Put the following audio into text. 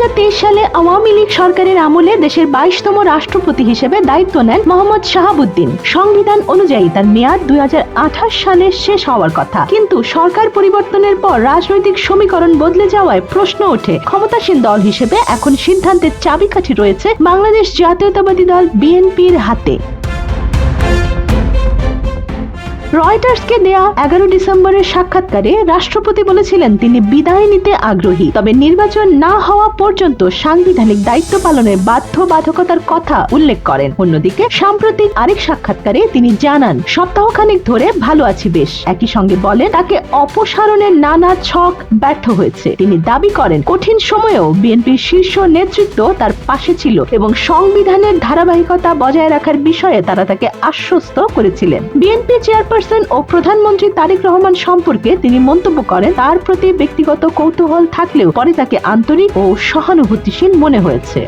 সালে আওয়ামী লীগ সরকারের আমলে দেশের 22তম রাষ্ট্রপতি হিসেবে দায়িত্ব নেন মোহাম্মদ শাহাবুদ্দিন। সংবিধান অনুযায়ী তার মেয়াদ 2028 সালে শেষ হওয়ার কথা, কিন্তু সরকার পরিবর্তনের পর রাজনৈতিক সমীকরণ বদলে যাওয়ায় প্রশ্ন ওঠে ক্ষমতাসীন দল হিসেবে এখন সিদ্ধান্তের চাবিকাঠি রয়েছে বাংলাদেশ জাতীয়তাবাদী দল বিএনপির হাতে। রয়টার্সকে দেয়া 11 ডিসেম্বরের সাক্ষাৎকারে রাষ্ট্রপতি বলেছিলেন তিনি বিদায় নিতে আগ্রহী, তবে নির্বাচন না হওয়া পর্যন্ত সাংবিধানিক দায়িত্ব পালনের বাধ্যবাধকতার কথা উল্লেখ করেন। অন্যদিকে সাম্প্রতিক আরেক সাক্ষাৎকারে তিনি জানান সপ্তাহখানেক ধরে ভালো আছি বেশ। একই সঙ্গে বলেন তাকে অপসারণের নানা ছক ব্যর্থ হয়েছে। তিনি দাবি করেন কঠিন সময়েও বিএনপির শীর্ষ নেতৃত্ব তার পাশে ছিল এবং সংবিধানের ধারাবাহিকতা বজায় রাখার বিষয়ে তারা তাকে আশ্বস্ত করেছিলেন। বিএনপি চেয়ারপারসন ও প্রধানমন্ত্রী তারেক রহমান সম্পর্কে তিনি মন্তব্য করেন তার প্রতি ব্যক্তিগত কৌতূহল থাকলেও পরে তাকে আন্তরিক ও সহানুভূতিশীল মনে হয়েছে।